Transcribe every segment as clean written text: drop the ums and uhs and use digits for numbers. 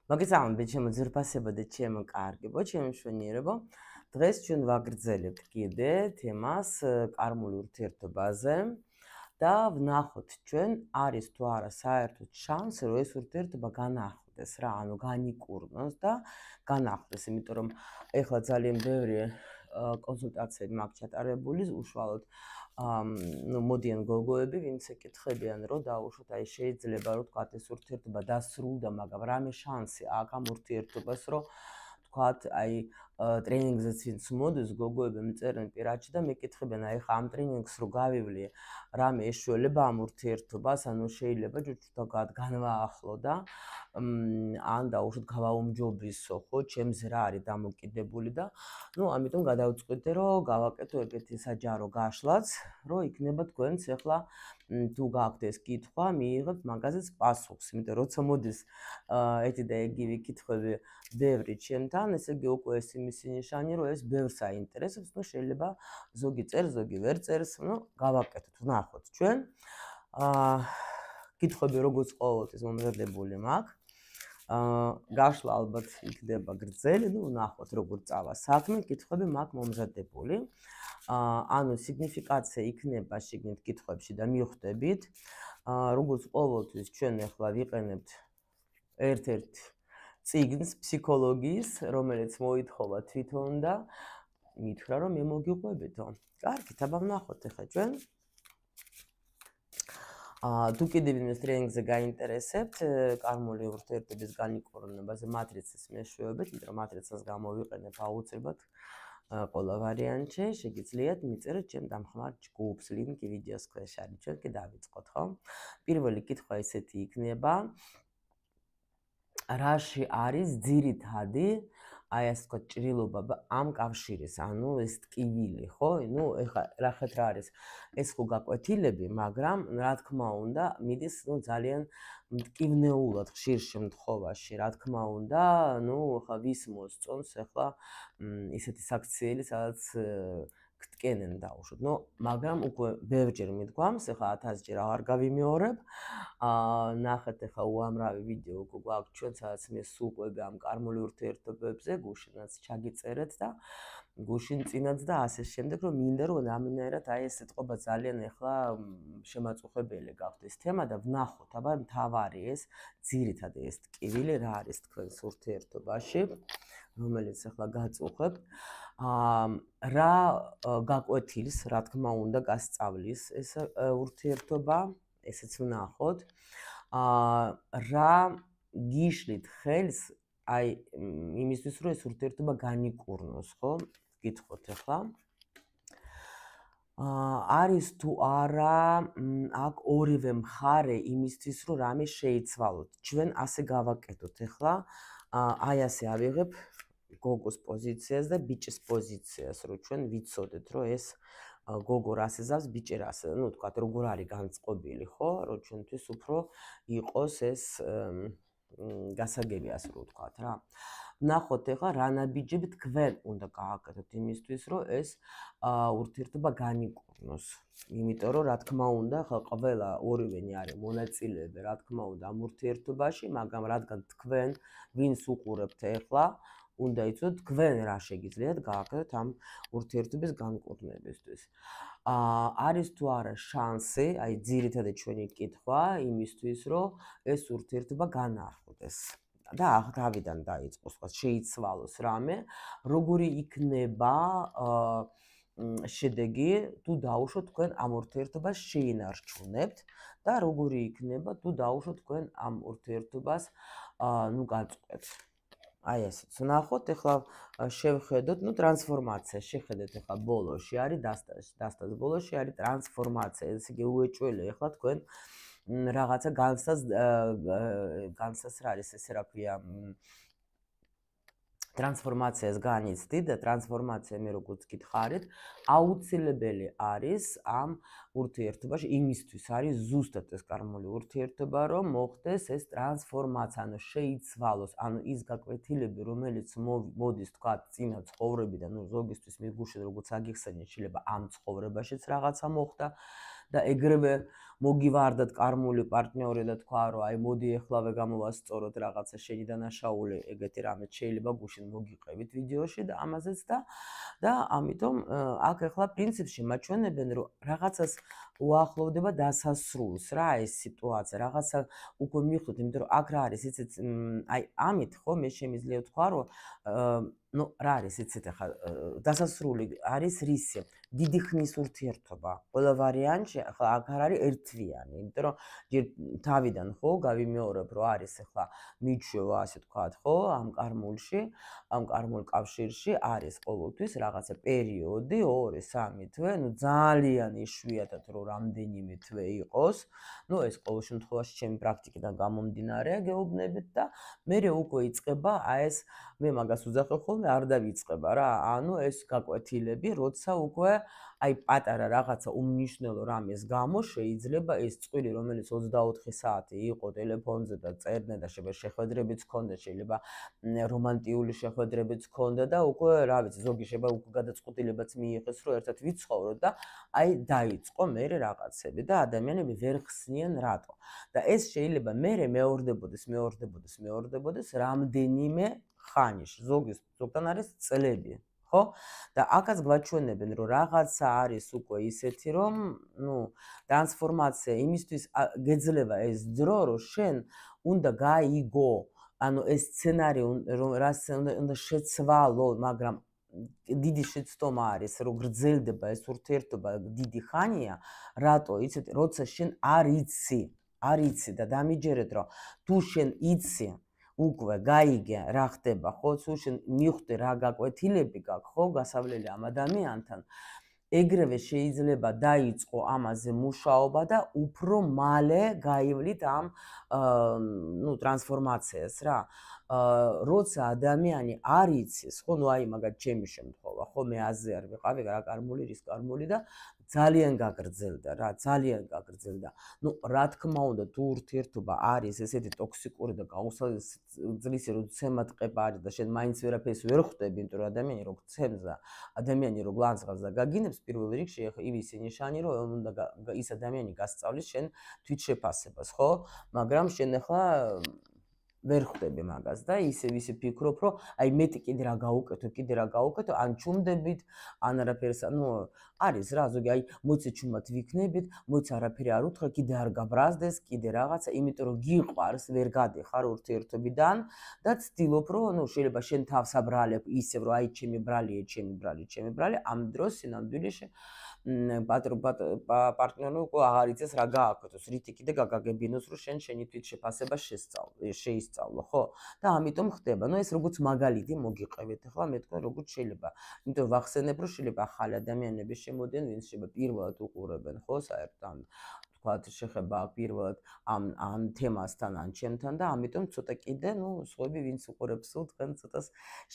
მოგესალმებით, ჩემო ძვირფასებო და ჩემო კარგებო, ჩემო მშვენიერებო. დღეს ჩვენ ვაგრძელებთ კიდე თემას კარმული ურთიერთობაზე და ვნახოთ ჩვენ არის თუ არა საერთოდ შანსი, რომ ეს ურთიერთობა განახლდეს რა, ანუ განიკურნოს და განახლდეს, იმიტომ რომ ეხლა ძალიან ბევრი კონსულტაციები მაქვს ჩატარებული, უშუალოდ ну მოდიან გოგოები, ვინც ეკითხებიან, რომ დაუშვათ, აი შეიძლება რომ თქვათ ეს ურთიერთობა დასრულდა, მაგრამ რამე შანსი აქვს ამ ურთიერთობას, რომ თქვათ, აი ტრენინგზეც ვინც მოდის, გოგოები მწერენ პირადში და მეკითხებიან, აი ხა ამ ტრენინგს რო გავივლი, რამე ეშველება ამ ურთიერთობას, ანუ შეიძლება ჯუჯუთა განვაახლო და ან დაუშვათ გავაუმჯობესო, ხო, ჩემზე რა არის დამოკიდებული და ну, ამიტომ გადავწყვიტე, რომ გავაკეთო ეგეთი საჯარო გაშლაც, რომ იქნება თქვენც ახლა თუ გაქვთ ეს კითხვა, მიიღებთ მაგაზეც პასუხს, იმიტომ რომ როცა მოდის ერთი და იგივე კითხვები ბევრი ჩემთან, ესე იგი უკვე ეს იმის ნიშანი, რომ ეს ბევრს აინტერესებს, ну, შეიძლება ზოგი წერს, ზოგი ვერ წერს, ну, გავაკეთოთ, ვნახოთ ჩვენ. კითხვები როგორც ყოველთვის მომზადებული მაქვს. გაშლა ალბათ იქნება გრძელი, ну, ვნახოთ როგორ წავა საქმე, კითხვები მაქვს მომზადებული. ანუ სიგნიფიკაცია იქნება შიგნით კითხვებში და მიხვდებით. როგორც ყოველთვის ჩვენ ახლა ვიყენებთ ერთ-ერთ წიგნს ფსიქოლოგიის, რომელიც მოითხოვა თვითონ და მითხრა რომ მე მოგიყვებითო. კარგით, აბა ვნახოთ ახლა ჩვენ. თუ კიდევ იმის ტრენინგზე გაინტერესებთ, კარმული ურთიერთობის განიკურნებაზე მატრიცის მეშვეობით, იმიტომ რომ მატრიცას გამოვიყენებ აუცილებლად ყველა ვარიანტში, შეგიძლიათ მიწერეთ ჩემ დამხმარ ჯგუფს, ლინკი ვიდეოს ქვეშ არის, ჩვენ კი დავიწყოთ, ხო? პირველი კითხვა ესეთი იქნება: რაში არის ძირითადი, აი ასე ვთქვათ, ჭრილობა ამ კავშირის, ანუ ეს ტკივილი, ხო? ну, ეხლა რახეთ რა არის? ეს ხო გაკვეთილები, მაგრამ რა თქმა უნდა, მიდის, ну, ძალიან მტკივნეულად ხშირ შემთხვევაში, რა თქმა უნდა, ну, ხა ვის მოსწონს ახლა ისეთი საქციელი, სადაც გტკენენ დაუშვათ. ну, მაგრამ უკვე ბევრჯერ მიდგამს, ახლა 1000 ჯერ აღარ გავიმეორებ. ნახეთ ახლა უამრავი ვიდეო გვაქვს ჩვენ, სადაც მე სუყვები ამ კარმული ურთიერთობებზე, გუშინაც ჩაგიწერეთ და გუშინ წინაც და ასე შემდეგ, რომ მინდა რომ ამინაირად აი ეს ეთყობა ძალიან ახლა შემაწუხებელი გახდეს თემა და ვნახოთ, აბა მთავარი ეს ძირითადად ეს ტკივილი რა არის თქვენს ურთიერთობაში, რომელიც ახლა გაწუხებთ. რა გაკვეთილის, რა თქმა უნდა, გასწავლის ეს ურთიერთობა, ესეც ვნახოთ. რა გიშლით ხელს აი იმისთვის, რომ ეს ურთიერთობა განიკურნოს, ხო? გითხოთ ახლა. არის თუ არა აქ ორივე მხარე იმისთვის, რომ რამე შეიცვალოთ. ჩვენ ასე გავაკეთოთ ახლა. აი ასე ავიღებ გოგოს პოზიციას და ბიჭის პოზიციას, რომ ჩვენ ვიცოდეთ, რომ ეს გოგო რას ეზავს, ბიჭი რას, ну, თქვათ, როგორ არის განწყობილი, ხო? რომ ჩვენთვის უფრო იყოს ეს გასაგები, ასე რომ ვთქვათ რა. ვნახოთ ახლა რა ნაბიჯები თქვენ უნდა გააკეთოთ იმისთვის, რომ ეს ურთიერთობა განიკურნოს. იმიტომ რომ რა თქმა უნდა, ხა ყველა ორივენი არის მონაწილეები, რა თქმა უნდა, ამ ურთიერთობაში, მაგრამ რადგან თქვენ ვინც უყურებთ ახლა, უნდა იცოდეთ თქვენ რა შეგიძლიათ გააკეთოთ ამ ურთიერთობის განკურნებისთვის. არის თუ არა შანსი, აი ძირითადად ჩვენი კითხვა იმისთვის, რომ ეს ურთიერთობა განახლდეს. და თავიდან დაიწყოს, თქვა შეიცვალოს რამე, როგორი იქნება შედეგი, თუ დაუშვოთ თქვენ ამ ურთიერთობას შეინარჩუნებთ და როგორი იქნება, თუ დაუშვოთ თქვენ ამ ურთიერთობას, ну, გაწყვეტთ. აი ესეც ვნახოთ, ახლა შევხედოთ, ну, ტრანსფორმაცია, შეხედეთ ახლა ბოლოში არის დასტას ბოლოში არის ტრანსფორმაცია, ესე იგი უეჭველი ახლა თქვენ რაღაცა განსას რა არის ესე რა ქვია ტრანსფორმაციას განიცდით და ტრანსფორმაცია მე როგორც გითხარით, აუცილებელი არის ამ ურთიერთობაში, იმისთვის არის ზუსტად ეს კარმული ურთიერთობა, რომ მოხდეს ეს ტრანსფორმაცია, ანუ შეიცვალოს, ანუ ის გაკვეთილები, რომელიც მოდის თქვა წინა ცხოვრებიდან, ну, ზოგისთვის მიგუშინ როგორც აგიხსენეთ, შეიძლება ამ ცხოვრებაშიც რაღაცა მოხდა და ეგრევე მოგივარდათ კარმული პარტნიორი და თქვა რომ აი მოდი ეხლავე გამოვასწოროთ რაღაცა შენი დანაშაული ეგეთი რამე შეიძლება გუშინ მოგიყევით ვიდეოში და ამაზეც და ამიტომ აქ ეხლა პრინციპში მაჩვენებენ რომ რაღაცას უახლოვდება დასასრულს რა ეს სიტუაცია რაღაცა უკვე მიხვდით იმიტომ რომ აქ რა არის იცით აი ამით ხო მე შემიძლია ვთქვა რომ ну რა არის იცით ახლა დასასრული არის რისი დიდი ხნის ურთიერთობა ყველა ვარიანტში ახლა აქ არ არის ერთვიანი იმიტომ რომ ჯერ თავიდან ხო გავიმეორებ რომ არის ახლა მიჩვევა ასე ვთქვათ ხო ამ კარმულში ამ კარმულ კავშირში არის ყოველთვის რაღაცა პერიოდი 2-3 თვე ну ძალიან იშვიათად რომ რამდენიმე თვე იყოს ну ეს ყოველ შემთხვევაში ჩემი პრაქტიკიდან გამომდინარეა გეუბნებით და მერე უკვე იწყება აი ეს მე მაგას უძახებ ხოლმე არ დავიწყება რა ანუ ეს გაკვეთილები როცა უკვე აი პატარა რაღაცა უმნიშვნელო რამეს გამო შეიძლება ეს წვილი რომელიც 24 საათი იყო ტელეფონზე და წერდნენ და შეხვედრებიც ჰქონდა შეიძლება რომანტიული შეხვედრებიც ჰქონდა და უკვე რა ვიცი ზოგი შეიძლება უკვე გადაწყვეტილებაც მიიღეს რომ ერთად ვიცხოვროთ და აი დაიწყო მერე რაღაცები და ადამიანები ვერ ხსნიან რატო და ეს შეიძლება მერე მეორდებოდეს რამდენიმე ხანიშ ზოგთან არის წლები ხო და აქაც გვაჩვენებენ რომ რაღაცა არის უკვე ისეთი რომ ну ტრანსფორმაცია იმისთვის გეძლება ეს დრო რომ შენ უნდა გაიგო ანუ ეს სცენარი რომ რას უნდა შეცვალო მაგრამ დიდი შეცდომა არის რომ გრძელდება ეს ურთიერთობა დიდი ხანია რატო იცით როცა შენ არ იცი და დამიჯერეთ რომ თუ შენ იცი უკვე გაიგე რა ხდება ხო თუ შენ მიხვდი რა გაკვეთილები გაქვს ხო გასავლელი ამ ადამიანთან ეგრევე შეიძლება დაიწყო ამაზე მუშაობა და უფრო მალე გაივლით ამ ну ტრანსფორმაციას რა როცა ადამიანი არ იცის ხო ну აი მაგათ ჩემი შემთხვევა ხო მე აზე არ ვიყავი რა კარმული რის კარმული და ძალიან გაგრძელდა ну რა თქმა უნდა თუ ურთიერთობა არის ესეთი ტოქსიკური და გაუსაძლისი რომ ცემად ყება არის და შენ მაინც ვერაფერს ვერ ხვდები იმიტომ რომ ადამიანი რო გცემს და ადამიანი რო გლანძღავს და გაგინებს პირველ რიგში ახლა იმისი ნიშანი რომ უნდა ის ადამიანი გასწავლის შენ თვითშეფასებას ხო მაგრამ შენ ახლა ვერ ხვდები მაგას და ისე ფიქრობ რომ აი მეტი კიდე რა გავუკეთო ან ჩუმდებით ან არაფერს ანუ არის რა ზოგი აი მოიცე ჩუმად ვიქნებით მოიცე არაფერი არ უთხრა კიდე არ გაბრაზდეს კიდე რაღაცა იმიტომ რომ გიყვარს ვერ გადიხარ ურთიერთობიდან და ცდილობ რომ ну შეიძლება შენ თავს აბრალებ ისევ რომ აი ჩემი ბრალი ამ დროს სინამდვილეში პარტნიორი უკვე აღარ იცის რა გააკეთოს რითი კიდე გაგაგებინოს რომ შენ შენი თვითშეფასება შეისწავლო ხო და ამიტომ ხდება ну ეს როგორც მაგალითი მოგიყევით ახლა მე თქვენ როგორც შეიძლება იმიტომ ვახსენებ რომ შეიძლება ახალი ადამიანები შემოდიან ვინც შეიძლება პირველად უყურებენ ხო საერთოდ თქვათ შეხება პირველად ამ თემასთან ან ჩემთან და ამიტომ ცოტა კიდე ну სხვები ვინც უყურებს თქვენ ცოტას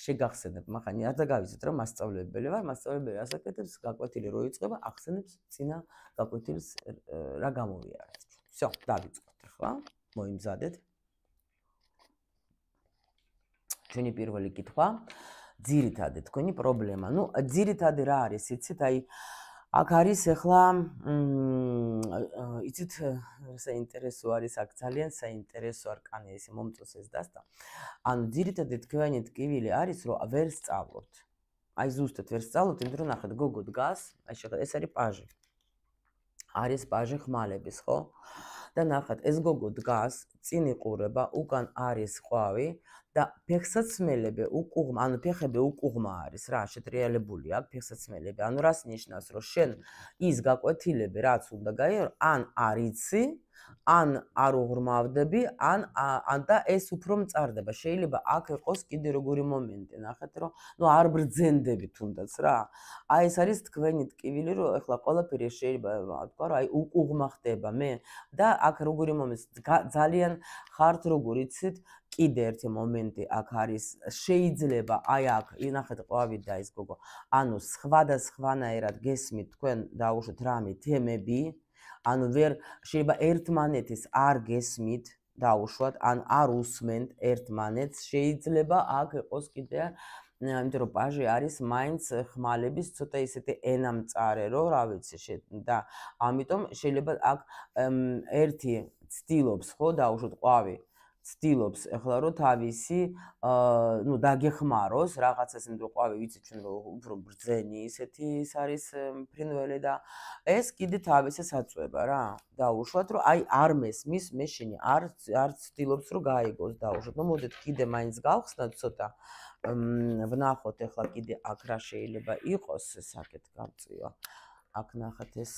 შეგახსენებ მაგრამ არ დაგავიძეთ რომ მასწავლებელი ვარ მასწავლებელი ასაკეთებს გაკვეთილი რო იწყება ახსენებს წინა გაკვეთილს რა გამოვიარეთ всё დავიწყოთ ახლა მოიმზადეთ ჩვენი პირველი კითხვა ძირითადი თქვენი პრობლემა ну ძირითადი რა არის იცით აი აქ არის ახლა იცით საინტერესო არის აქ ძალიან საინტერესო არკანი ეს მომწონს ეს დასტა ანუ ძირითადად თქვენი ტკივილი არის რომ ვერ სწავლობთ აი ზუსტად ვერ სწავლობთ იმიტომ რომ ნახეთ გოგო დგას აი შეხედეთ ეს არის პაჟი ხმალების ხო და ნახეთ ეს გოგო დგას წინ იყურება უკან არის ყვავი და ფეხსაცმელები უკუღმა ანუ ფეხები უკუღმა არის რა შეტრიალებული აქვს ფეხსაცმელები ანუ რას ნიშნავს რომ შენ ის გაკვეთილები რაც უნდა გაიარო ან არ იცი ან არ უღრმავდები ან და ეს უფრო მწარდება შეიძლება აქ იყოს კიდე როგორი მომენტი ნახეთ რომ ნუ არ ბრძენდები თუნდაც რა აი ეს არის თქვენი ტკივილი რომ ეხლა ყველაფერი შეიძლება თქვა რომ აი უღრმა ხდება მე და აქ როგორი მომენტი ძალიან ხართ როგორ იცით კიდე ერთი მომენტი აქ არის შეიძლება აი აქ ნახეთ ყვავი და ის გოგო ანუ სხვადასხვანაირად გესმით თქვენ დაუშვით რამე თემები ანუ ვერ შეიძლება ერთმანეთის არ გესმით დაუშვათ ან არ უსმენთ ერთმანეთს შეიძლება აქ იყოს კიდე იმიტომ რომ პაჟი არის მაინც ხმალების ცოტა ისეთი ენამწარე, რომ რა ვიცი და ამიტომ შეიძლება აქ ერთი ცდილობს ხო დაუშვოთ ყვავი ცდილობს ეხლა რომ თავისი ნუ დაგეხმაროს რაღაცას იმიტომ ყვავი ვიცი ჩვენ რომ უფრო ბრძენი ისეთი ის არის ფრინველი და ეს კიდე თავისას აწვება რა დაუშვათ რომ აი არ მესმის მე შენი არ ცდილობს რომ გაიგოს დაუშვათ ნუ მოდით კიდე მაინც გავხსნათ ცოტა ვნახოთ ეხლა კიდე აქ რა შეიძლება იყოს საკეთ გავწიო აქ ნახეთ ეს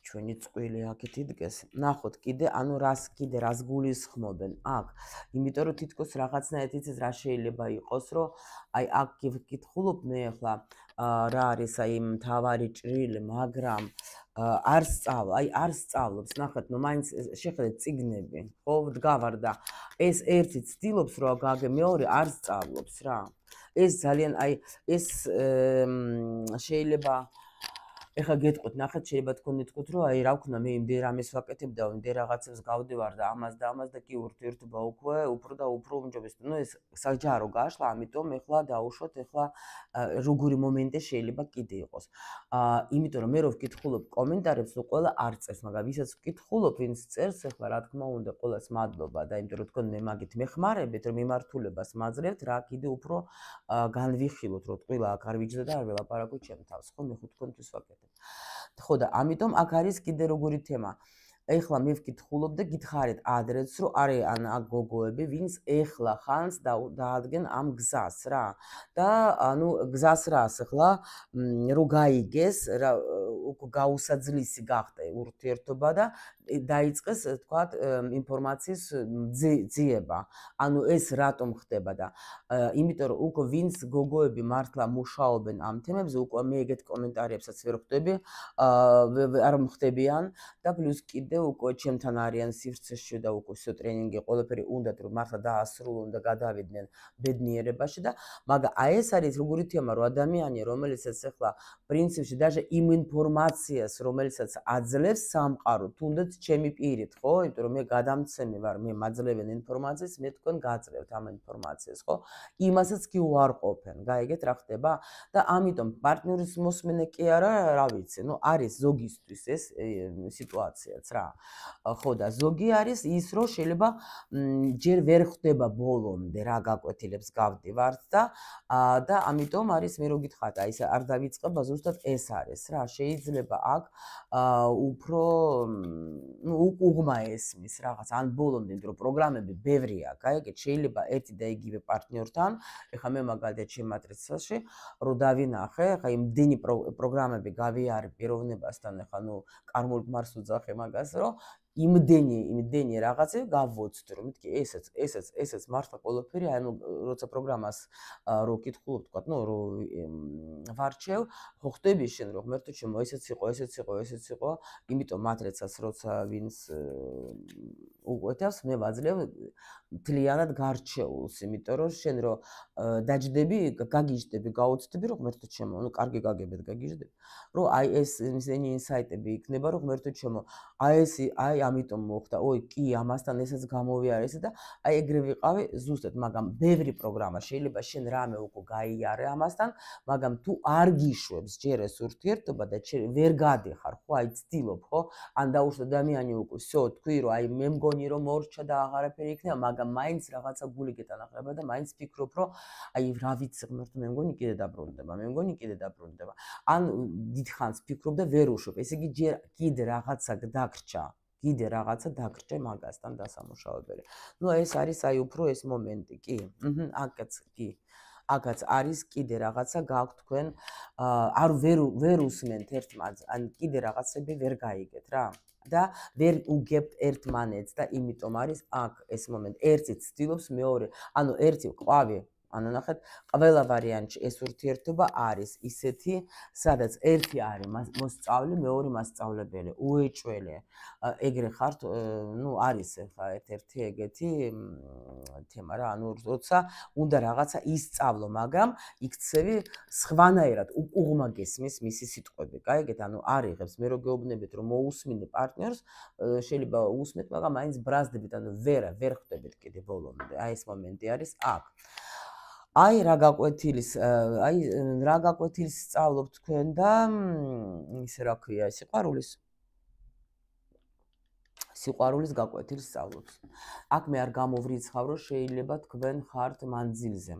ჩვენი წყვილი აქეთ იდგეს. ნახოთ კიდე, ანუ რას გულისხმობენ აქ. იმიტომ რომ თითქოს რაღაცნაირად იცით რა შეიძლება იყოს, რომ აი აქ გითხულობ მე ახლა რა არის აი მთავარი ჭრილი, მაგრამ არ სწავლობს. ნახეთ, ნუ მაინც შეხედეთ წიგნები, ხო, ვდგავარ და ეს ერთი ცდილობს რომ გააგე, მეორე არ სწავლობს რა. ეს ძალიან აი ეს შეიძლება ეხლა გეტყვით, ნახეთ, შეიძლება თქვენ ითქვით, რომ აი რა ვქნა, მე იმდენ რამეს ვაკეთებ და იმდენ რაღაცებს გავდივარ და ამას და კი ურთიერთობა უკვე უფრო და უფრო უმჯობეს. ნუ ეს საჯარო გაშლა, ამიტომ ეხლა დაუშვოთ, ეხლა როგორი მომენტი შეიძლება კიდე იყოს. იმიტომ რომ მე რო ვკითხულობ კომენტარებს, ნუ ყველა არ წერს, მაგრამ ვისაც ვკითხულობ, ვინც წერს, ეხლა რა თქმა უნდა, ყველას მადლობა და იმიტომ რომ თქვენ მე მაგით მეხმარებით, რომ მიმართულებას მაძლევთ, რა კიდე უფრო განვიხილოთ, რომ ტყილა აქ არ ვიჯდა და არ ველაპარაკოთ ჩემ თავს, ხო, მე ხო თქვენთვის ვაკეთებ. ხო და ამიტომ აქ არის კიდე როგორი თემა. ეხლა მე ვკითხულობ და გითხარით ადრეც რომ არის ან აქ გოგოები, ვინც ეხლა ხანს დაადგენ ამ გზას რა. და ანუ გზას რას ეხლა რომ გაიგეს, რა გაუსაძლისი გახდა ურთიერთობა და დაიწყეს თქვათ ინფორმაციის ძიება. ანუ ეს რატომ ხდება და იმიტომ რომ უკვე ვინც გოგოები მართლა მუშაობენ ამ თემებზე, უკვე მე ეგეთ კომენტარებსაც ვერ ხვდები, არ მხდებიან და პლუს კიდე უკვე ჩემთან არიან სივრცეში და უკვე всё ტრენინგი ყველაფერი უნდათ რომ მართლა დაასრულონ და გადავიდნენ ბედნიერებაში და მაგრამ აი ეს არის როგორი თემა რომ ადამიანი რომელიცაც ახლა პრინციპში даже იმ ინფორმაციას რომელიცაც აძლევს სამყარო თუნდაც ჩემი პირით ხო იმიტომ რომ მე გადამცემი ვარ მე მაძლევენ ინფორმაციას მე თქვენ გაძლევთ ამ ინფორმაციას ხო იმასაც კი უარყოფენ გაიგეთ რა ხდება და ამიტომ პარტნიორის მოსმენა კი არა რა ვიცი ნუ არის ზოგისთვის ეს სიტუაციაც რა ხო და ზოგი არის ის რომ შეიძლება ჯერ ვერ ხდება ბოლომდე რა გაკვეთილებს გავდივართ და ამიტომ არის მე რო გითხრათ აი ეს არ დავიწყება ზუსტად ეს არის რა შეიძლება აქ უფრო ნუ უღმა ესმის რაღაც ან ბოლომდე რომ პროგრამები ბევრია გაიგეთ შეიძლება ერთი და იგივე პარტნიორთან ეხლა მე მაგალითად ჩემ მატრიცაში რომ დავინახე ეხლა იმდენი პროგრამები გავიარე პიროვნებასთან ეხლა ნუ კარმულ გმარს უძახე მაგას რომ იმდენი რაღაცები გავვოცდ რომ მეთქი ესეც მართლა ყველაფერი ანუ როცა პროგრამას რო კითხულობ თქვა ნუ რო ვარჩევ ხო ხდები შენ რომ ღმერთო ჩემო ესეც იყო იმიტომ მატრიცას როცა ვინც უყვეთავს მე ვაძლევ მთლიანად გარჩეულს იმიტომ რომ შენ რო დაჯდები გაგიჟდები გაუცდები რომ ღმერთო ჩემო ნუ კარგი გაგებად გაგიჟდები რომ აი ეს ისინი ინსაიტები იქნება რომ ღმერთო ჩემო აი ამიტომ მოხდა ой კი ამასთან ესაც გამოვიარე და აი ეგრე ვიყავი ზუსტად მაგრამ ბევრი პროგრამა შეიძლება შენ რამე უკვე გაიარე ამასთან მაგრამ თუ არ გიშვებს ჯერ ეს ურთიერთობა და ვერ გადიხარ ხო აი ცდილობ ხო ან დაუშვ ადამიანი უკვე всё თქვი რომ აი მე მგონი რომ მორჩა და აღარაფერი იქნება მაგრამ მაინც რაღაცა გული გეტანახრება და მაინც ფიქრობ რომ აი რა ვიცი ღმერთო მე მგონი კიდე დაბრუნდება ან დიდხანს ფიქრობ და ვერ უშვებ ესე იგი ჯერ კიდე რაღაცა დაგრჩა მაგასთან დასამუშავებელი. ნუ ეს არის აი უფრო ეს მომენტი, კი. აქაც არის კიდე რაღაცა გაქვთ თქვენ არ ვერ უსმენთ ერთმანეთს, ან კიდე რაღაცები ვერ გაიგეთ რა. და ვერ უგებთ ერთმანეთს და იმიტომ არის აქ ეს მომენტი. ერთი ცდილობს, მეორე, ანუ ერთი ყვავი ანუ ნახეთ, ყველა ვარიანტში ეს ურთიერთობა არის ისეთი, სადაც ერთი არის მოსწავლე, მეორე მასწავლებელი, უეჭველი. ეგრე ხართ, ნუ არის ახლა ერთ-ერთი ეგეთი თემა რა, ანუ როცა უნდა რაღაცა ისწავლო, მაგრამ იქცევი სხვანაირად უღმა გესმის მისი სიტყვები. გაიგეთ, ანუ არ იღებს, მე რო გეუბნებით რომ მოусმინე პარტნიორს, შეიძლება უსმეთ, მაგრამ მაინც ბრაზდებით, ანუ ვერ ხვდებით კიდე ბოლომდე. აი ეს მომენტი არის აქ. აი რა გაკვეთილის სწავლობთ თქვენ და ისე რა ქვია, სიყვარულის გაკვეთილს სწავლობთ. აქ მე არ გამოვრიცხავ, რომ შეიძლება თქვენ ხართ მანძილზე.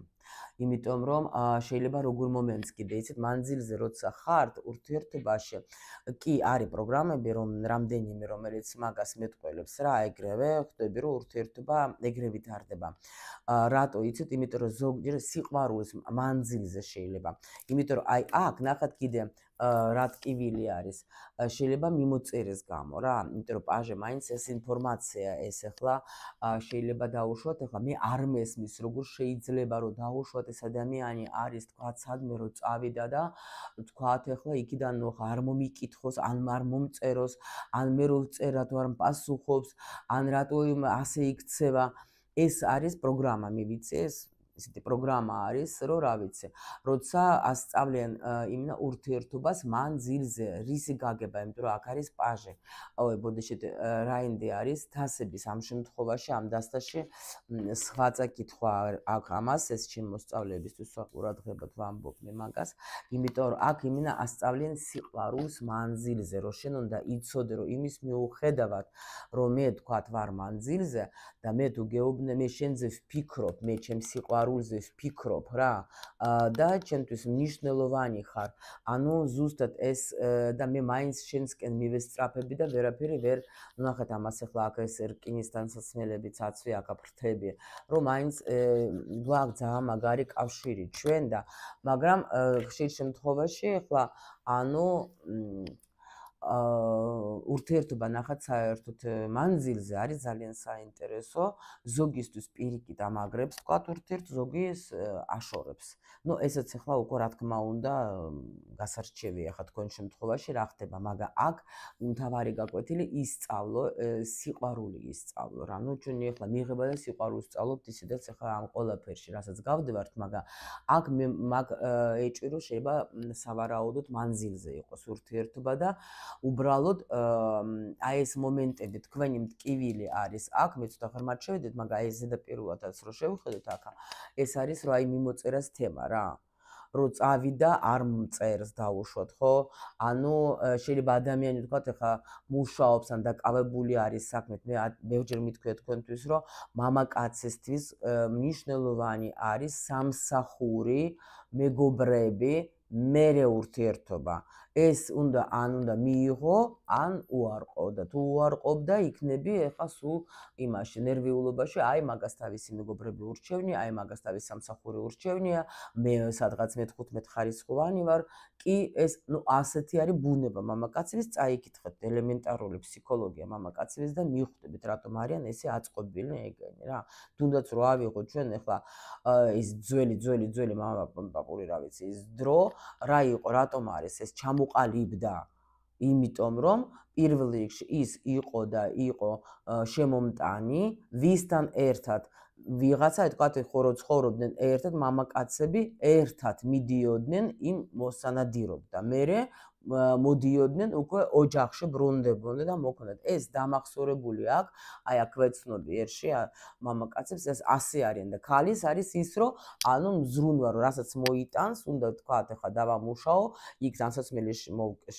იმიტომ რომ შეიძლება როგორ მომენტს კიდე იცით მანძილზე როცა ხართ ურთიერთობაში კი არის პროგრამები რომ რამდენიმე რომელიც მაგას მეტყველებს რა ეგრევე ხვდები რომ ურთიერთობა ეგრევე ვითარდება რატო იცით იმიტომ რომ ზოგჯერ სიყვარულის მანძილზე შეიძლება იმიტომ რომ აი აქ ნახეთ კიდე რა ტკივილი არის შეიძლება მიმოწერეს გამო რა იმიტომ რომ პაჟე მაინც ეს ინფორმაცია ეს ახლა შეიძლება დაუშვათ ახლა მე არ მესმის როგორ შეიძლება რომ დაუშვათ ეს ადამიანი არის თქვა სადმე რომ წავიდა და თქვათ ახლა იქიდან არ მომიკითხოს ან არ მომწეროს ან მე რო ვწერა თუ არ პასუხობს ან რატო ასე იქცევა ეს არის პროგრამა მივიცი ეს ისეთი პროგრამა არის რომ რა ვიცი როცა ასწავლიან იმნა ურთიერთობას მანძილზე რისი გაგება იმიტომ რომ აქ არის პაჟე ой ბოდიშეთ რაინდი არის თასების ამ შემთხვევაში ამ დასტაში სხვა წაკითხვა აქ ამას ეს ჩემ მოსწავლეებისთვის ყურადღებათ ვამბობ მე მაგას იმიტომ რომ აქ იმენა ასწავლიან სიყვარულს მანძილზე რომ შენ უნდა იცოდე რომ იმის მიუხედავად რომ მე თქვათ ვარ მანძილზე და მე თუ გეუბნე მე შენზე ვფიქრობ მე ჩემ სიყვარულზე ვფიქრობ რა და ჩემთვის მნიშვნელოვანი ხარ ანუ ზუსტად ეს და მე მაინც შენსკენ მივესწრაფები და ვერაფერი ვერ ნახეთ ამას ახლა აქ ეს რკინის თანსაცმელები ცაცვი აქ აფრთები რომ მაინც გვაქვს ძალიან მაგარი კავშირი ჩვენ და მაგრამ ხშირ შემთხვევაში ახლა ანუ ურთიერთობა ნახათ საერთოდ მანძილზე არის ძალიან საინტერესო ზოგისთვის პირიქით ამაგრებს თქვათ ურთიერთ ზოგის აშორებს ну ესეც ახლა უკვე რა თქმა უნდა გასარჩევია ხა თქვენ შემთხვევაში რა ხდება მაგრამ აქ მთავარი გაკვეთილი ისწავლო სიყვარული ისწავლო რა ну ჩვენი ახლა მიიღება და სიყვარულს სწავლობთ ისედაც ახლა ამ ყველაფერში რასაც გავდივართ მაგრამ აქ მე მაგ ეჭირო შეიძლება სავარაუდოდ მანძილზე იყოს ურთიერთობა და უბრალოდ აი ეს მომენტები თქვენი მტკივილი არის აქ მე ცოტა ხარ მათ შევიდეთ მაგრამ ეს ზედაპირულადაც რო შევხედოთ აქ ეს არის რომ აი მიმოწერას თემა რა რო წავიდა არ მწერს დაუშვათ ხო ანუ შეიძლება ადამიანი თქვათ ახლა მუშაობს ან დაკავებული არის საქმეთ მე ბევრჯერ მithქვია თქვენთვის რომ მამაკაცისთვის მნიშვნელოვანი არის სამსახური მეგობრები მერე ურთიერთობა ეს უნდა ან უნდა მიიღო ან უარყო და თუ უარყობდა იქნები ახლა სულ იმაში ნერვიულობაში აი მაგას თავისი მეგობრები ურჩევნია აი მაგას თავისი სამსახური ურჩევნია მე სადღაც მე-15 ხარისხოვანი ვარ კი ეს ну ასეთი არის ბუნება მამაკაცების წაიკითხეთ ელემენტარული ფსიქოლოგია მამაკაცების და მიხვდებით რატომ არიან ესე აწყობილი ეგენი რა თუნდაც რო ავიღოთ ჩვენ ახლა ის ძველი მამაპაპური რა ვიცი ის დრო რა იყო რატომ არის ეს ჩამოყალიბდა იმიტომ რომ პირველ რიგში ის იყო და იყო შემომტანი ვისთან ერთად ვიღაცა თქვათ ხო ცხოვრობდნენ ერთად მამაკაცები ერთად მიდიოდნენ იმ მოსანადიროდ და მერე მოდიოდნენ უკვე ოჯახში ბრუნდებოდნენ და მოქონდათ ეს დამახსოვრებული აქვს აი აქ ვეცნობი ერში მამაკაცებს ეს ასე არიან და ქალის არის ის რომ ანუ მზრუნვა რომ რასაც მოიტანს უნდა თქვათ ახლა დავამუშაო იქ განსაცმელი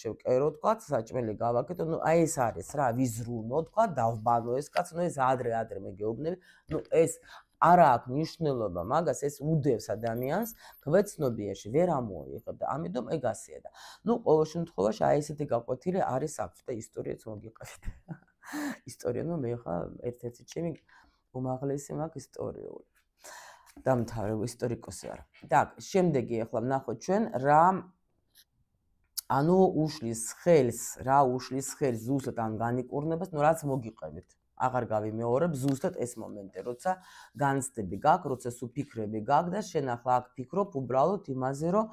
შევკერო თქვათ საჭმელი გავაკეთო ну აი ეს არის რა ვიზრუნო თქვათ დავბანო ეს კაც ну ეს ადრე მე გეუბნები ну ეს არა აქვს მნიშვნელობა მაგას ეს უდევს ადამიანს გვეცნობიერში ვერ ამოიღებ და ამიტომ ეგ ასეა და ну ყოველ შემთხვევაში აი ესეთი გაკვეთილი არის აქვს და ისტორიაც მოგიყევით ისტორია ну მე ხა ერთ-ერთი ჩემი უმაღლესი მაგ ისტორიული დამთავრებული ისტორიკოსი ვარ так შემდეგი ახლა ვნახოთ ჩვენ რა ანუ უშლის ხელს ზუსტად ამ განიკურნებას ну რაც მოგიყევით აღარ გავიმეორებ ზუსტად ეს მომენტი როცა განცდები გაქვს როცა სუფიქრები გაქვს და შენ ახლა აქ ფიქრობ უბრალოდ იმაზე რომ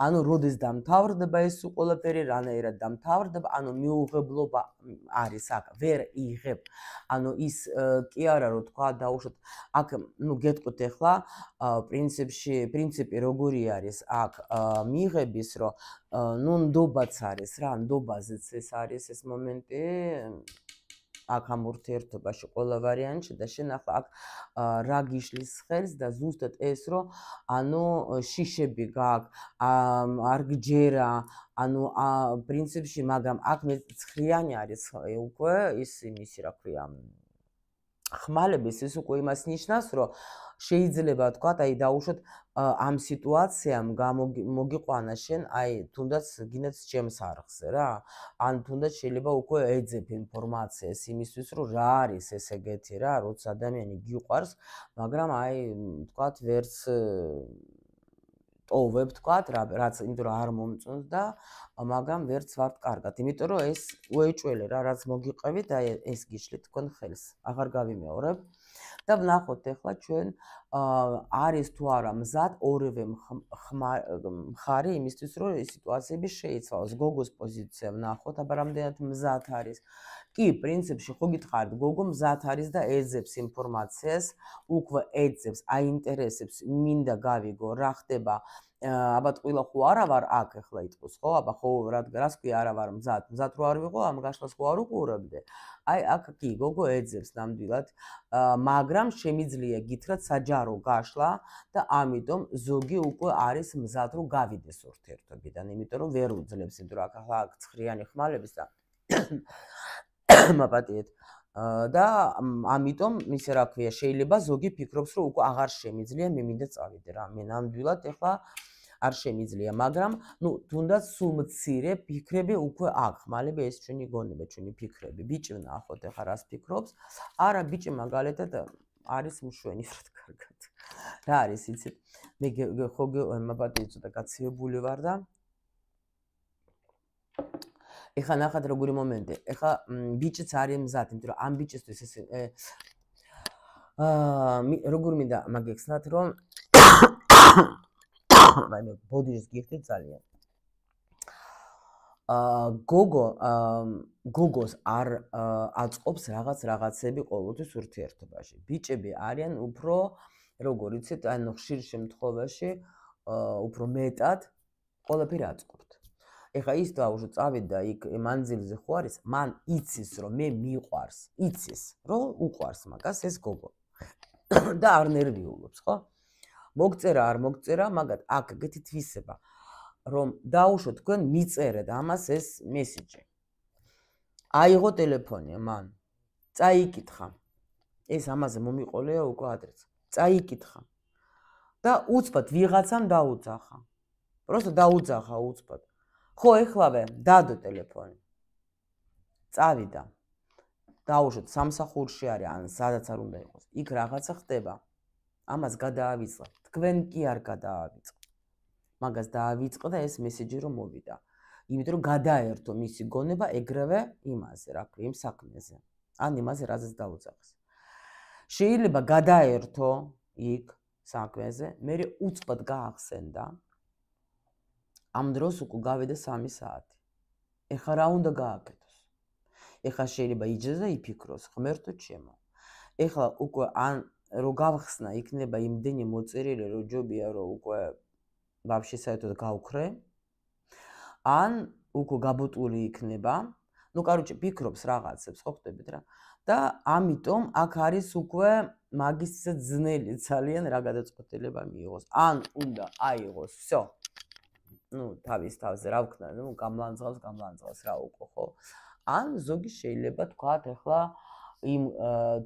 ანუ როდეს დამთავრდება ეს ყველაფერი რანაირად დამთავრდება ანუ მიუღებლობა არის აქ ვერ იღებ ანუ ის კი არა რომ თქვა დაუშვათ აქ ну გეტყვით ახლა პრინციპი როგორი არის აქ მიიღების რომ ну ნდობაც არის რა ნდობაზეც ეს არის ეს მომენტი აქ ამ ურთიერთობაში ყველა ვარიანტში და შენ ახლა აქ რა გიშლის ხელს და ზუსტად ეს რომ ანუ შიშები გაქვს არ გჯერა ანუ პრინციპში მაგრამ აქ მე ცხრიანი არის უკვე ისი რა ქვია ხმალების ის უკვე იმას ნიშნავს რომ შეიძლება თქვა აი დაუშვოთ ამ სიტუაციამ მოგიყვანა შენ აი თუნდაც გინდათ ჩემს არხზე რა ან თუნდაც შეიძლება უკვე ეძებ ინფორმაციას იმისთვის რომ რა არის ეს ეგეთი რა როცა ადამიანი გიყვარს მაგრამ აი თქვა ვერც ტოვებ თქვა რაც იმიტომ რომ არ მომწონს და მაგრამ ვერც ვართ კარგად იმიტომ რომ ეს უეჭველე რა რაც მოგიყევით აი ეს გიშლით თქვენ ხელს აღარ გავიმეორებ და ვნახოთ ახლა ჩვენ არის თუ არა მზად ორივე მხარე იმისთვის რომ ეს სიტუაციები შეიცვალოს გოგოს პოზიცია ვნახოთ აბა რამდენად მზად არის კი პრინციპში ხო გითხარით გოგო მზად არის და ეძებს ინფორმაციას უკვე ეძებს აინტერესებს მინდა გავიგო რა ხდება აბა ტყუილა ხო არა ვარ აქ ახლა იტყვის ხო აბა ხო რას ქვია არა ვარ მზად რო არ ვიყო ამ გაშლას ხო არ უყურებდე აი აქ კი გოგო ეძებს ნამდვილად მაგრამ შემიძლია გითხრათ საჯარო გაშლა და ამიტომ ზოგი უკვე არის მზად რო გავიდეს ურთიერთობიდან იმიტომ რომ ვერ უძლებს იმიტომ რომ ახლა აქ ცხრიანი ხმალების და მაპატიეთ და ამიტომ ისე რა ქვია შეიძლება ზოგი ფიქრობს რომ უკვე აღარ შემიძლია მე მინდა წავიდე რა მე ნამდვილად ახლა არ შემიძლია მაგრამ ნუ თუნდაც სულ მცირე ფიქრები უკვე აქვს ხმალები ეს ჩვენი გონება ჩვენი ფიქრები ბიჭი ვნახოთ ახლა რას ფიქრობს არა ბიჭი მაგალითად არის მშვენი რა კარგად რა არის იცით მე ხო მაპატიეთ ცოტა გაცივებული ვარ და ეხლა ნახეთ როგორი მომენტი ეხლა ბიჭიც არის მზად იმიტომ რომ ამ ბიჭისთვის ეს როგორ მინდა მაგექცნათ რომ აი მე ბოდიშს გიხდით ძალიან გოგოს არ აწყობს რაღაცები ყოველთვის ურთიერთობაში ბიჭები არიან უფრო როგორ იცით ანუ ხშირ შემთხვევაში უფრო მეტად ყველაფერი აწყობთ ეხა ის დაუშვო წავიდა იქ მანძილზე ხო არის მან იცის რომ მე მიყვარს იცის რომ უყვარს მაგას ეს გოგო და არ ნერვიულობს ხო მოგწერა არ მოგწერა მაგათ აქ ეგეთი თვისება რომ დაუშვო თქვენ მიწერეთ ამას ეს მესიჯი აიღო ტელეფონი მან წაიკითხა ეს ამაზე მომიყოლეა უკვე ადრეც წაიკითხა და უცბად ვიღაცამ დაუძახა просто დაუძახა უცბად ხო ეხლავე დადო ტელეფონი წავიდა დაუშვოთ სამსახურში არის ან სადაც არ უნდა იყოს იქ რაღაცა ხდება ამას გადაავიწყდა თქვენ კი არ გადაავიწყდა მაგას დაავიწყდა და ეს მესიჯი რომ მოვიდა იმიტომ რომ გადაერთო მისი გონება ეგრევე იმაზე რა ქვია იმ საქმეზე ან იმაზე რაზეც დაუძახეს შეიძლება გადაერთო იქ საქმეზე მე უცბად გაახსენდა ამ დროს უკვე გავიდა 3 საათი. ეხლა რა უნდა გააკეთოს? ეხლა შეიძლება იჯდეს და იფიქროს, ღმერთო ჩემო. ეხლა უკვე ან რო გავხსნა იქნება იმდენი მოწერილი, რომ ჯობია რომ უკვე ვაფშე საერთოდ გავქრე. ან უკვე გაბოტული იქნება. ну короче ფიქრობს რაღაცებს, ხო ხტებით რა. და ამიტომ აქ არის უკვე მაგის ძნელი ძალიან რა გადაწყვეტილება მიიღოს. ან უნდა აიღოს, всё. ну თავის თავზე რა ვქნა, ну გამლანძღავს რა უკვე ხო. ან ზოგი შეიძლება თქვათ ახლა იმ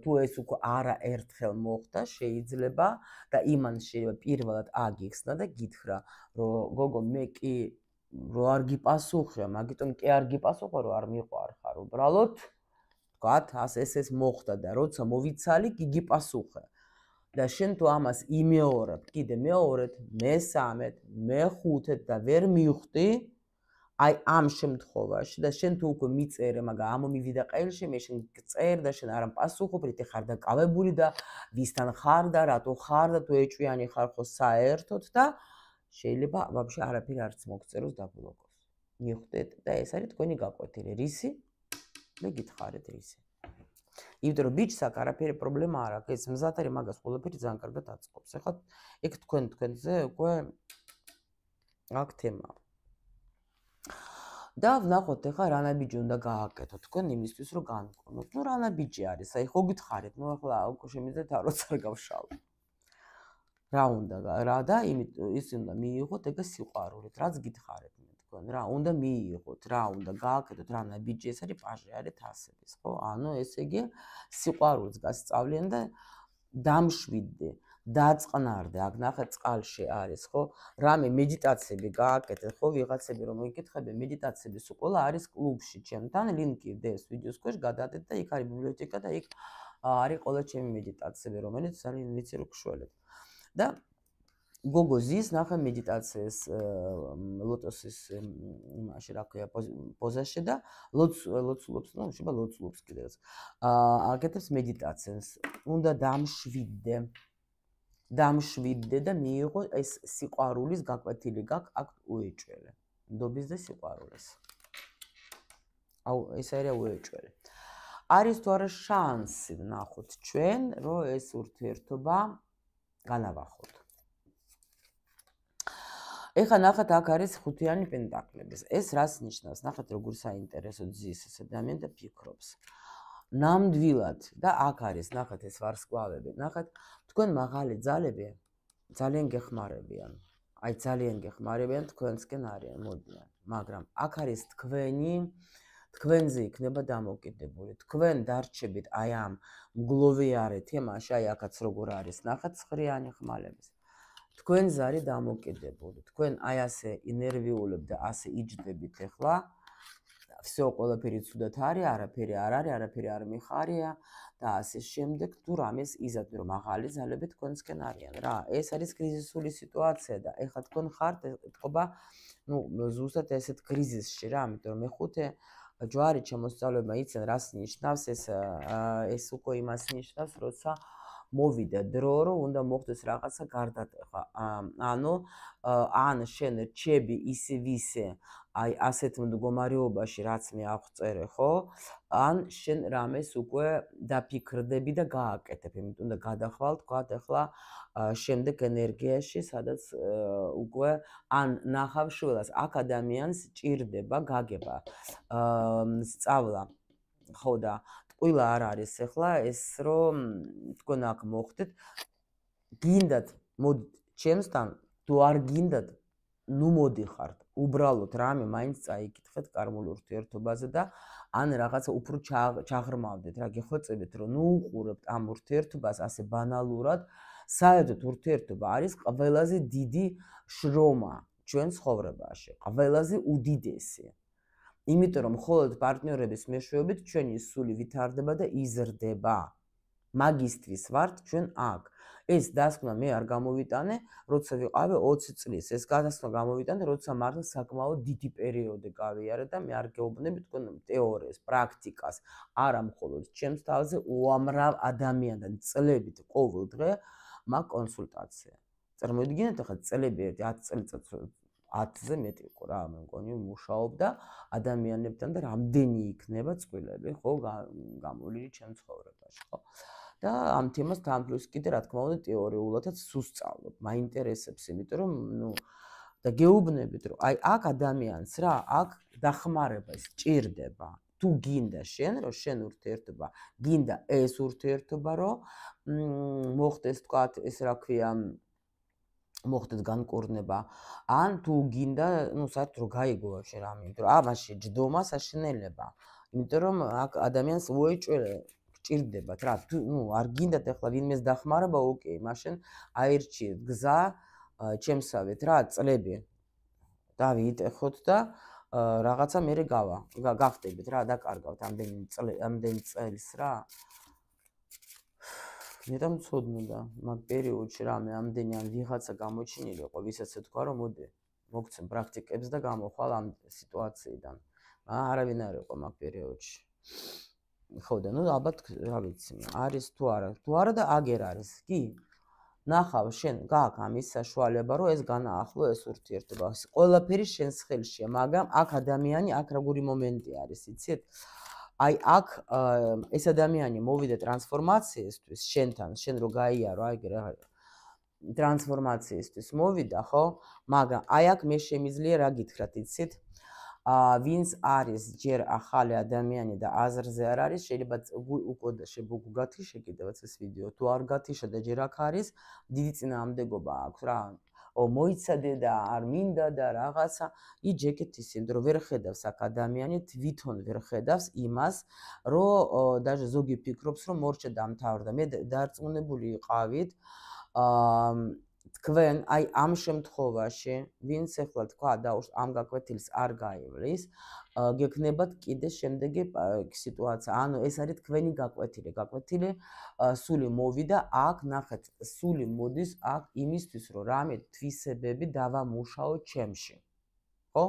თუ ეს უკვე არა ერთხელ მოხდა, შეიძლება და იმან შეიძლება პირველად აგიხსნა და გითხრა, რომ გოგო მე კი რო არ გიპასუხე, მაგიტომ კი არ გიპასუხე, რომ არ მიყვარხარ უბრალოდ თქვათ ეს მოხდა და როცა მოვიცალი კი გიპასუხე. და შენ თუ ამას იმეორებ, კიდე მეორედ, მესამედ, მეხუთედ და ვერ მივხვდი, აი ამ შემთხვევაში და შენ თუ უკვე მიწერე, მაგრამ ამომივიდა ყელში, მე შენ წერ და შენ არ მპასუხობ, რითი ხარ დაკავებული და ვისთან ხარ და რატო ხარ და თუ ეჭვიანი ხარ ხო საერთოდ და შეიძლება ვაფშე არაფერი არც მოგწეროს დაბლოკოს. მივხვდეთ და ეს არის თქვენი გაკვეთილი. რისი? მე გითხარით რისი. იმიტომ რომ ბიჭს აქ არაფერი პრობლემა არ აქვს, ეს მზად არის მაგას ყველაფერი ძალიან კარგად აწყობს. ეხლა ეგ თქვენზე უკვე აქ თემა. და ვნახოთ ახლა რა ნაბიჯი უნდა გააკეთოთ თქვენ იმისთვის რომ განკურნოთ. ნუ რა ნაბიჯი არის? აი ხო გითხარით, ნუ ახლა უკვე შემიძლიათ არც არ გავშალო. რა უნდა რა და ის უნდა მიიღოთ ეგ სიყვარულით, რაც გითხარით მე თქვენ რა, უნდა მიიღოთ, რა უნდა გააკეთოთ, რა ნაბიჯი ეს არის პაჟი არის თასების, ხო? ანუ ესე იგი სიყვარულს გასწავლიან და დამშვიდდე, დაწყნარდე, აქ ნახეთ წყალში არის, ხო? რამე მედიტაციები გააკეთეთ, ხო? ვიღაცები რომ მეკითხები მედიტაციების სკოლა არის კლუბში, ჩემთან ლინკი დევს ვიდეოს ქვეშ, გადაადეთ და იქ არის ბიბლიოთეკა და იქ არის ყველა ჩემი მედიტაციები, რომელიც ძალიან ვიცი რომ გშველეთ. და გოგო ზის ნახე მედიტაციის ლოტოსის იმაში რა ქვია პოზაში და ლოცულობს, ну, შეიძლება ლოცულობს კიდევაც. აკეთებს მედიტაციას. უნდა დამშვიდდე და მიიღო ეს სიყვარულის გაკვეთილი გაქვს აქ უეჭველე. ნდობის და სიყვარულის. აუ ეს არის უეჭველე. არის თუ არა შანსი ნახოთ ჩვენ, რომ ეს ურთიერთობა განავახოთ. ეხლა ნახეთ აქ არის ხუთიანი პენტაკლების. ეს რას ნიშნავს? ნახეთ როგორ საინტერესო ძის ეს ადამიანი და ფიქრობს. ნამდვილად და აქ არის ნახეთ ეს ვარსკვლავები. ნახეთ თქვენ მაღალი ძალები ძალიან გეხმარებიან. აი ძალიან გეხმარებიან თქვენსკენ არიან, მოდიან. მაგრამ აქ არის თქვენზე იქნება დამოკიდებული. თქვენ დარჩებით აი ამ მგლოვიარე თემაში, აი აქაც როგორ არის. ნახეთ ცხრიანი ხმალების. თქვენზე არის დამოკიდებული. თქვენ აი ასე ინერვიულებთ და ასე იჯდებით ახლა. всё ყველაფერი ცუდად არის, არაფერი არ არის, არაფერი არ მიხარია და ასე შემდეგ თუ რამეს იზადთ რომ მაღალი ძალები თქვენსკენ არიან რა. ეს არის კრიზისული სიტუაცია და ეხლა თქვენ ხართ ეთყობა, ну, ზუსტად ესეთ კრიზისში რა, ამიტომ მე ხუთე ჯვარი ჩემოსწავლებმა იციან რას ნიშნავს ეს უკვე იმას ნიშნავს, როცა მოვიდა დრო, რომ უნდა მოხდეს რაღაცა გარდატეხა. ანუ ან შენ რჩები ისე ვისე აი ასეთ მდგომარეობაში, რაც მე აღწერე, ხო? ან შენ რამეს უკვე დაფიქრდები და გააკეთებ, იმიტომ და გადახვალ თქვა ახლა შემდეგ ენერგიაში, სადაც უკვე ან ნახავშველას აქ ადამიანს ჭირდება გაგება, სწავლა, ხო და ყველა არ არის ახლა ეს რომ თქვენ აქ მოხდეთ გინდათ მოდით ჩემსთან თუ არ გინდათ ნუ მოდიხართ უბრალოდ რამე მაინც წაიკითხეთ კარმულ ურთიერთობაზე და ან რაღაცა უფრო ჩაღრმავდეთ რა გეხვეწებით რომ ნუ უყურებთ ამ ურთიერთობას ასე ბანალურად საერთოდ ურთიერთობა არის ყველაზე დიდი შრომა ჩვენ ცხოვრებაში ყველაზე უდიდესი იმიტომ რომ მხოლოდ პარტნიორების მეშვეობით ჩვენი სული ვითარდება და იზრდება. მაგისტრის ვართ ჩვენ აქ. ეს დასკვნა მე არ გამოვიტანე, როცა ვიყავი 20 წლის. ეს დასკვნა გამოვიტანე, როცა მართლა საკმაოდ დიდი პერიოდი გავიარე და მე არ გეუბნები თქვენ თეორიას, პრაქტიკას, არა მხოლოდ ჩემს თავზე უამრავ ადამიანთან წლებით ყოველ დღე მაგ კონსულტაცია. წარმოიდგინეთ ახლა წლები 10 წელიწადს 10-ზე მეტი იყო რა, მე მგონი მუშაობ და ადამიანებთან და რამდენი იქნება წყვილები, ხო, გამოვლილი ჩემ ცხოვრებაში, ხო? და ამ თემას თან პლუს კიდე რა თქმა უნდა თეორიულადაც სუსწავლობ, მაინტერესებს, იმიტომ რომ ნუ და გეუბნებით რომ აი აქ ადამიანს რა, აქ დახმარება სჭირდება. თუ გინდა შენ, რომ შენ ურთიერთობა, გინდა ეს ურთიერთობა, რომ მოხდეს თქვათ ეს რა ქვია მოხდეს განკურნება ან თუ გინდა ну საერთოდ რომ გაიგო ვაფშე რამე იმიტომ რომ ამაში ჯდომა საშინელება იმიტომ რომ აქ ადამიანს უეჭველე გჭირდებათ რა თუ ну არ გინდათ ახლა ვინმეს დახმარება ოკეი მაშინ აირჩიეთ გზა ჩემსავეთ რა წლები დავიიტეხოთ და რაღაცა მერე გავხდებით რა დაკარგავთ ამდენი წელს რა მეტამ ცოდნოდა მაგ პერიოდში რამე ამდენი ან ვიღაცა გამოჩინილი იყო ვისაც ეთქვა რომ მოდი მოგცემ პრაქტიკებს და გამოხვალ ამ სიტუაციიდან არავინ არ იყო მაგ პერიოდში ხო და ნუ ალბათ რა ვიცი არის თუ არა და აგერ არის კი ნახავ შენ გაქვს ამის საშუალება რომ ეს განაახლო ეს ურთიერთობა ყველაფერი შენს ხელშია მაგრამ აქ ადამიანი აქ როგორი მომენტი არის იცით აი აქ ეს ადამიანი მოვიდა ტრანსფორმაციისთვის შენთან შენ რო გაიარო აი რა ტრანსფორმაციისთვის მოვიდა ხო მაგრამ აი აქ მე შემიძლია რა გითხრათ იცით ვინც არის ჯერ ახალი ადამიანი და აზრზე არ არის, შეიძლება უკვე შეგუგათიშე კიდევაც ეს ვიდეო. თუ არ გათიშა და ჯერ აქ არის, დიდი წინააღმდეგობა აქვს რა. მოიცადე და არ მინდა და რაღაცა. იჯეკეთ ისე, რომ ვერ ხედავს აქ ადამიანი, თვითონ ვერ ხედავს იმას, რომ даже ზოგი ფიქრობს, რომ მორჩა დამთავრდა. მე დარწმუნებული ვიყავით, თქვენ აი ამ შემთხვევაში, ვინც ახლა თქვა და ამ გაკვეთილს არ გაივლის, გექნებათ კიდე შემდეგი სიტუაცია. ანუ ეს არის თქვენი გაკვეთილი, სული მოვიდა აქ, ნახეთ, სული მოდის აქ იმისთვის, რომ რამე თვისებები დავამუშაო ჩემში. ხო?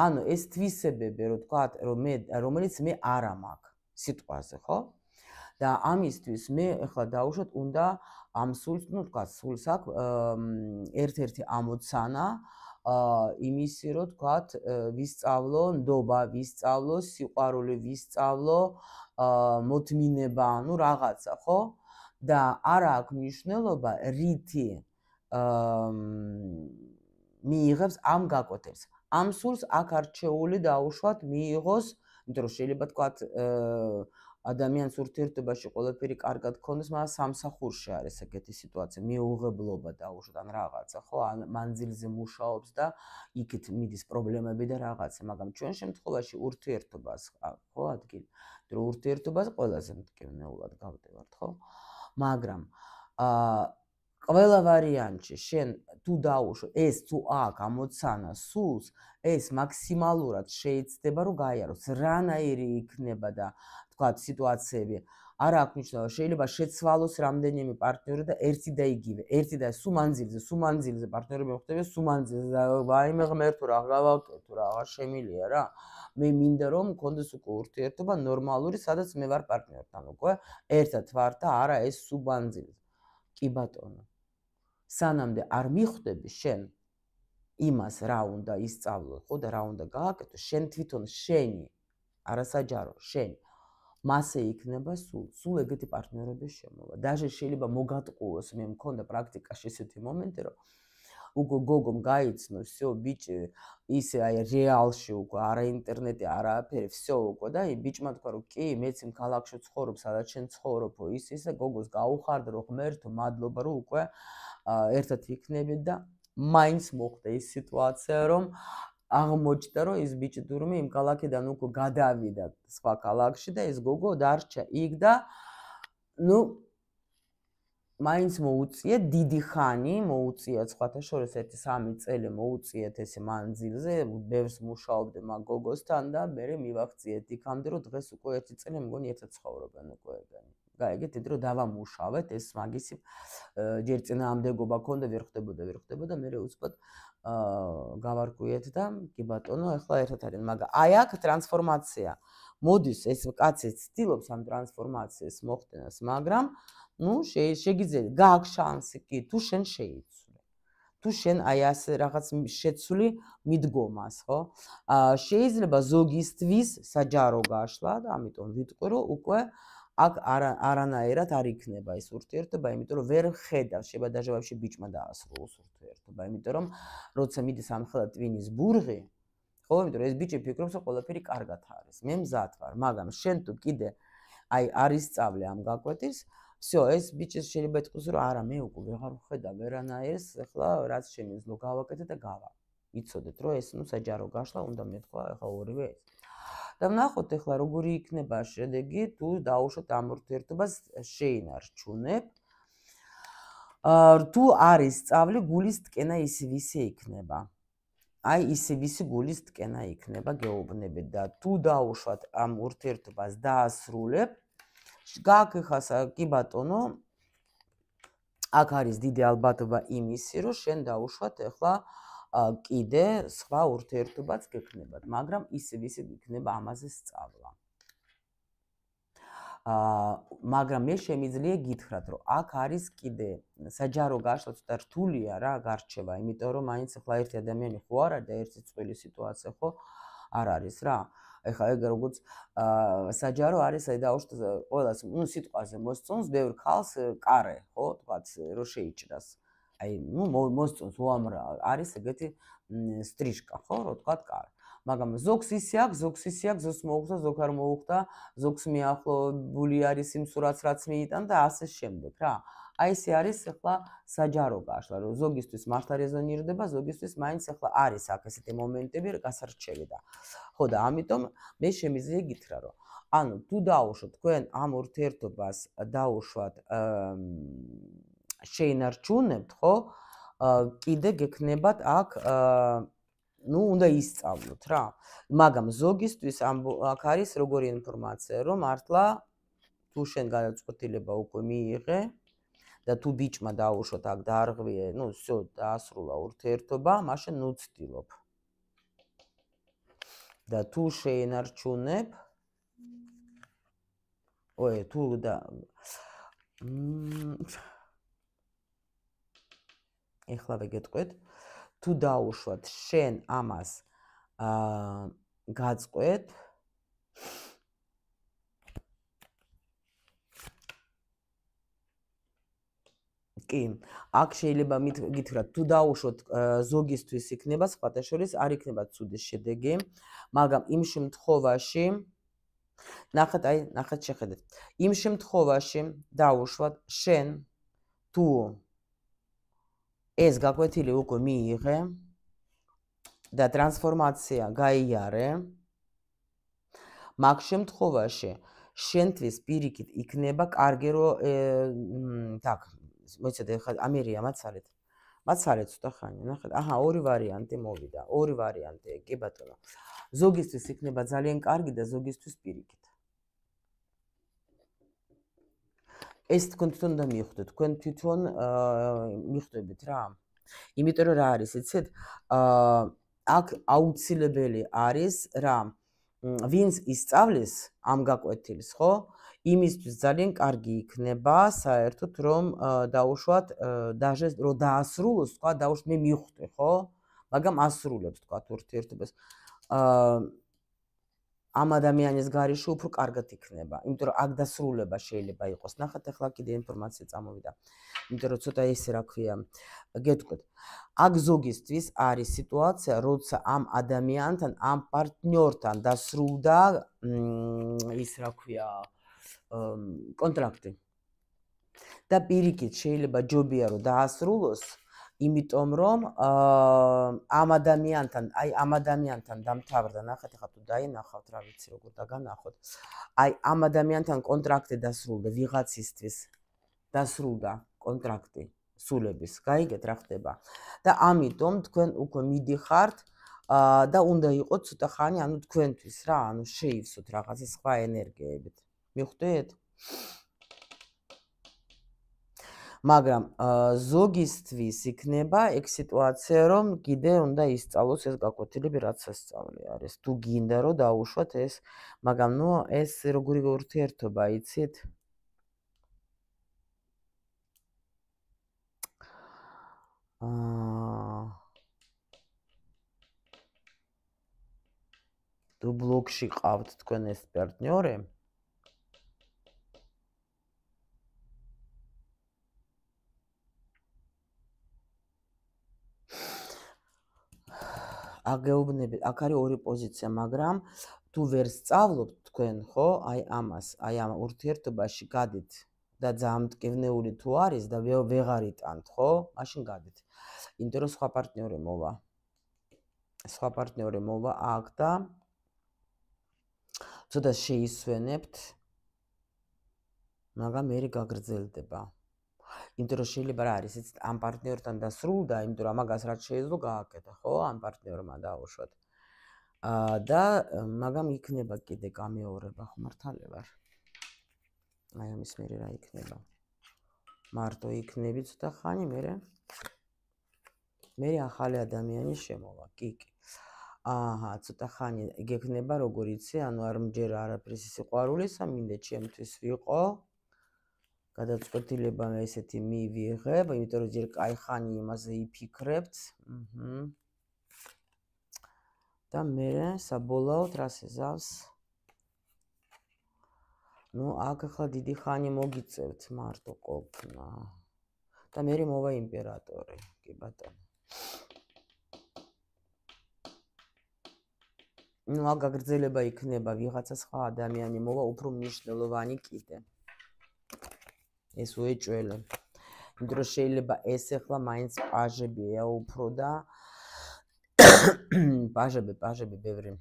ანუ ეს თვისებები, რო თქვათ, რომელიც მე არ მაქვს სიტყვაზე, ხო? და ამისთვის მე ახლა დავუშვათ, უნდა ამ სულს, ну, თქვა, სულს აქვს ერთ-ერთი ამოცანა, იმისი, რომ თქვათ, ვისწავლო ნდობა, ვისწავლო სიყვარული, ვისწავლო მოთმინება, ну, რაღაცა, ხო? და არ აქვს მნიშვნელობა, რითი მიიღებს ამ გაკვეთილს. ამ სულს აქ არჩეული დაუშვათ მიიღოს, იმიტომ რომ შეიძლება თქვათ, ადამიანს ურთიერთობაში ყველაფერი კარგად გქონდეს, მაგრამ სამსახურში არის ეგეთი სიტუაცია, მიუღებლობა დაუშვათ ან რაღაცა, ხო? ან მანძილზე მუშაობს და იქით მიდის პრობლემები და რაღაცა, მაგრამ ჩვენ შემთხვევაში ურთიერთობას, ხო, ადგილი, რომ ურთიერთობას ყველაზე მტკივნეულად გავდევართ, ხო? მაგრამ ყველა ვარიანტში შენ თუ დაუშვა, ეს თუ აქ ამოცანა სულს, ეს მაქსიმალურად შეიძლება რომ გაიაროს, რანაირი იქნება და თქვათ სიტუაციები არ აქვს მნიშვნელობა, შეიძლება შეცვალოს რამდენიმე პარტნიორი და ერთი და იგივე, ერთი და სულ მანძილზე პარტნიორები ხდება, სულ მანძილზე და ვაიმე ღმერთო რა გავაკეთო რა, აღარ შემილია რა. მე მინდა რომ მქონდეს უკვე ურთიერთობა ნორმალური, სადაც მე ვარ პარტნიორთან უკვე ერთად ვარ და არა ეს სულ მანძილზე. კი ბატონო. სანამდე არ მიხვდები შენ იმას რა უნდა ისწავლო, ხო და რა უნდა გააკეთო, შენ თვითონ შენი, არასაჯარო, შენ მასე იქნება სულ ეგეთი პარტნიორები შემოვა. даже შეიძლება მოგატყუოს, მე მქონდა პრაქტიკაში ესეთი მომენტი, რომ უკვე გოგომ გაიცნო, всё, ბიჭი, ისე აი რეალში უკვე, არა ინტერნეტი, არაფერი, всё უკვე და ბიჭმა თქვა, რომ კი, მეც იმ ქალაქში ვცხოვრობ, სადაც შენ ცხოვრობო, ისე გოგოს გაუხარდა, რომ ღმერთო, მადლობა, რომ უკვე ერთად იქნებით და მაინც მოხდა ის სიტუაცია, რომ აღმოჩნდა, რომ ის ბიჭი თურმე იმ ქალაქიდან უკვე გადავიდა სხვა ქალაქში და ეს გოგო დარჩა იქ და ну მაინც მოუწია დიდი ხანი, მოუწია სხვათა შორის 1-3 წელი მოუწიეთ ესე მანძილზე, ბევრს მუშაობდი მაგ გოგოსთან და მე მივახციეთ იქამდე, რომ დღეს უკვე 1 წელი მგონი ერთად ცხოვრობენ უკვე ეგენი. გაიგეთ, რომ დავამუშავეთ ეს მაგისი ჯერ წინააღმდეგობა ქონდა, ვერ ხდებოდა, მე უცბად გავარკვიეთ და კი ბატონო, ახლა ერთად არის, მაგრამ აი აქ ტრანსფორმაცია. მოდის ეს კაცი ცდილობს ამ ტრანსფორმაციას მოხდენას, მაგრამ ну, შეგიძლია, გააქვს შანსი კი, თუ შენ შეიცვლე. თუ შენ აი ასე რაღაც შეცვლი მიდგომას, ხო? შეიძლება ზოგისთვის საჯარო გაშლა და ამიტომ ვიტყვი, რომ უკვე აქ არანაირად არ იქნება ეს ურთიერთობა, იმიტომ რომ ვერ ხედავს, შეიძლება даже вообще ბიჭმა დაასრულოს ურთიერთობა, იმიტომ რომ როცა მიდის ამხელა ტვინის ბურღი, ხო, იმიტომ რომ ეს ბიჭი ფიქრობს, რომ ყველაფერი კარგად არის. მე მზად ვარ, მაგრამ შენ თუ კიდე აი არ ისწავლე ამ გაკვეთილს, всё, ეს ბიჭი შეიძლება ეთქოს, რომ არა, მე უკვე ვეღარ ვხედავ ვერანაირს, ახლა რაც შემიძლია გავაკეთე და გავა. იცოდეთ, რომ ეს ნუ საჯარო გაშლა უნდა მეთქვა ახლა ორივე ეს. და ვნახოთ ახლა როგორი იქნება შედეგი, თუ დაუშვათ ამ ურთიერთობას შეინარჩუნებ. თუ არის სწავლი, გულის ტკენა ისე იქნება. აი ისე გულის ტკენა იქნება, გეუბნებით და თუ დაუშვათ ამ ურთიერთობას დაასრულებ, გააკეთოს კი ბატონო, აქ არის დიდი ალბათობა იმისი, რომ შენ დაუშვათ ახლა კიდე სხვა ურთიერთობაც გექნებათ, მაგრამ ისე იქნება ამაზე სწავლა. მაგრამ მე შემიძლია გითხრათ, რომ აქ არის კიდე საჯარო გაშლა ცოტა რთულია რა გარჩევა, იმიტომ რომ მაინც ახლა ერთი ადამიანი ხო არ არის და ერთი წვილი სიტუაცია ხო არ არის რა. ეხლა ეგ როგორც საჯარო არის, აი დაუშვათ ყველას, ну სიტყვაზე მოსწონს ბევრ ქალს კარე, ხო, თქვათ, რომ შეიჭრას. აი, ну მოსწონს უამრავ არის ეგეთი სტრიჟკა, ხო, რო თქვათ კარე. მაგრამ ზოგს ისე აქვს, ზოგს მოუხდა, ზოგ არ მოუხდა, ზოგს მიახლოებული არის იმ სურათს, რაც მიიტან და ასე შემდეგ რა. აი ესე არის ახლა საჯარო გაშლა, რომ ზოგისთვის მართლა რეზონირდება, ზოგისთვის მაინც ახლა არის აქ ესეთი მომენტები გასარჩევი და ხო და ამიტომ მე შემიძლია გითხრა, რომ ანუ თუ დაუშვათ თქვენ ამ ურთიერთობას დაუშვათ შეინარჩუნებთ, ხო? კიდე გექნებათ აქ ну, უნდა ისწავლოთ რა. მაგრამ ზოგისთვის აქ არის როგორი ინფორმაცია, რომ მართლა თუ შენ გადაწყვეტილება უკვე მიიღე და თუ ბიჭმა დაუშვათ აქ დაარღვიე, ну, всё, დაასრულა ურთიერთობა, მაშინ ნუ ცდილობ. და თუ შეინარჩუნებ, თუ და ეხლა ვეგეტყვით, თუ დაუშვათ შენ ამას გაწყვეტ კი, აქ შეიძლება გითხრათ, თუ დაუშვოთ ზოგისთვის იქნება სხვათა შორის არ იქნება ცუდი შედეგი, მაგრამ იმ შემთხვევაში ნახეთ შეხედეთ. იმ შემთხვევაში დაუშვათ შენ თუ ეს გაკვეთილი უკვე მიიღე და ტრანსფორმაცია გაიარე, მაგ შემთხვევაში შენთვის პირიქით იქნება კარგი რომ так, მოიცადე ხა ამერია მაცალეთ. მაცალეთ ცოტა ხანი, ნახეთ. აჰა, ორი ვარიანტი მოვიდა. ორი ვარიანტი, კი ბატონო. ზოგისთვის იქნება ძალიან კარგი და ზოგისთვის პირიქით. ეს თქვენ თვითონ და მიხვდეთ, თქვენ თვითონ მიხვდებით რა. იმიტომ რომ რა არის, იცით? აქ აუცილებელი არის რა, ვინც ისწავლის ამ გაკვეთილს, ხო? იმისთვის ძალიან კარგი იქნება საერთოდ რომ დაუშვათ даже რომ დაასრულოს, თქვა დაუშვათ მე მიხვდე, ხო? მაგრამ ასრულებს თქვა ურთიერთობას. ამ ადამიანის გარეშე უფრო კარგად იქნება, იმიტომ რომ აქ დასრულება შეიძლება იყოს. ნახეთ, ახლა კიდე ინფორმაცია წამოვიდა. იმიტომ რომ ცოტა ესე რა ქვია, გეტყვით. აქ ზოგისთვის არის სიტუაცია, როცა ამ ადამიანთან, ამ პარტნიორთან დასრულდა ის რა ქვია, კონტრაქტი. და პირიქით შეიძლება ჯობია რომ დაასრულოს, იმიტომ რომ ამ ადამიანთან დამთავრდა, ნახეთ ახლა თუ დაინახავთ, რა ვიცი როგორ დაგანახოთ. აი ამ ადამიანთან კონტრაქტი დასრულდა ვიღაცისთვის. დასრულდა კონტრაქტი სულების. გაიგეთ რა ხდება. და ამიტომ თქვენ უკვე მიდიხართ და უნდა იყოს ცოტა ხანი, ანუ თქვენთვის რა, ანუ შეივსოთ რაღაცა სხვა ენერგიებით. მიხვდეთ? მაგრამ ზოგისთვის იქნება ეგ სიტუაცია, რომ კიდე უნდა ისწავლოს ეს გაკვეთილები, რაც სასწავლი არის. თუ გინდა რომ დაუშვათ ეს, მაგრამ ნუ ეს როგორი ურთიერთობა, იცით? თუ ბლოგში ყავთ თქვენ ეს პარტნიორი, აგეუბნებით, აქ არის ორი პოზიცია, მაგრამ თუ ვერ სწავლობთ თქვენ, ხო, აი ამას, აი ამ ურთიერთობაში გადით და ძალიან მტკივნეული თუ არის და ვეღარ იტანთ, ხო, მაშინ გადით. იმიტომ რომ სხვა პარტნიორი მოვა აქ და ცოტა შეისვენებთ, მაგრამ მე გაგრძელდება. იმიტომ რომ შეიძლება რა არის, იცით, ამ პარტნიორთან დასრულდა, იმიტომ რომ მაგას რაც შეეძლო გააკეთა, ხო, ამ პარტნიორმა დაუშვათ. და მაგრამ იქნება კიდე გამეორება, ხო მართალი ვარ. აი ამის მერე რა იქნება. მარტო იქნები ცოტა ხანი, მე ახალი ადამიანი შემოვა, კი. აჰა, ცოტა ხანი გექნება, როგორ იცი, ანუ არ მჯერა არაფრის სიყვარულისა, მინდა ჩემთვის ვიყო. გადაწყვეტილება ესეთი მივიღებ, იმიტომ რომ ჯერ კაი ხანი იმაზე იფიქრებთ. და მე საბოლოოდ რას ეზავს? ნუ აქ ახლა დიდი ხანი მოგიწევთ მარტო ყოფნა. და მე მოვა იმპერატორი, კი ბატონო. ნუ აგაგრძელება იქნება ვიღაცა სხვა ადამიანი მოვა უფრო მნიშვნელოვანი კიდე. ეს უეჭველე. იმიტომ რომ შეიძლება ეს ახლა მაინც პაჟებია უფრო და პაჟები ბევრი.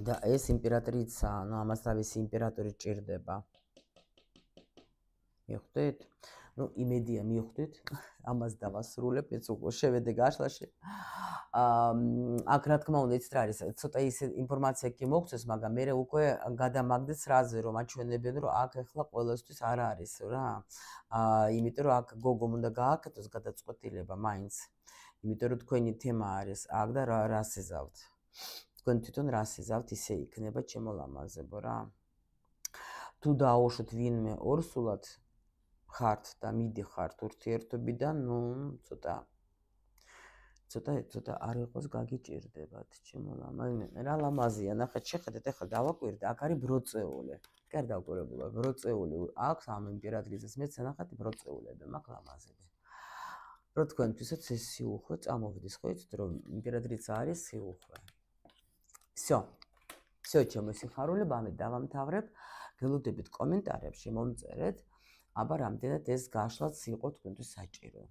და ეს იმპერატრიცაა, ну ამას თავისი იმპერატორი ჭირდება. მიხვდით? ну იმედია მიხვდით? ამას დავასრულებ, მეც უკვე შევედი გაშლაში. აქ რა თქმა უნდა იცით რა არის, ცოტა ის ინფორმაცია კი მოგწეს, მაგრამ მე უკვე გადამაგდეთ რაზე რომ აჩვენებენ რომ აქ ახლა ყოველთვის არ არის რა. იმიტომ რომ აქ გოგომ უნდა გააკეთოს გადაწყვეტილება მაინც. იმიტომ რომ თქვენი თემა არის აქ და რას ეზავთ. თქვენ თვითონ რას ეზავთ, ისე იქნება ჩემო ლამაზებო რა. თუ დააუშვოთ ვინმე ორსულად ხართ და მიდიხართ ურთიერთობიდან, ну ცოტა არ იყოს გაგიჭირდებათ, ჩემო ლამაზი. რა ლამაზია, ნახეთ, შეხედეთ, ახლა დავაკვირდე, აქ არის ბროწეული. კერ დავკვირებულა, ბროწეული აქვს ამ იმპერატრიცას, მეც ნახეთ ბროწეულები, მაგ ლამაზები. რო თქვენთვისაც ეს სიუხვე წამოვიდეს, ხო იცით რომ იმპერატრიცა არის სიუხვე. всё, ჩემო სიხარულებ, ამით დავამთავრებ. გელოდებით კომენტარებში მომწერეთ. აბა რამდენად ეს გაშლაც იყო თქვენთვის საჭირო.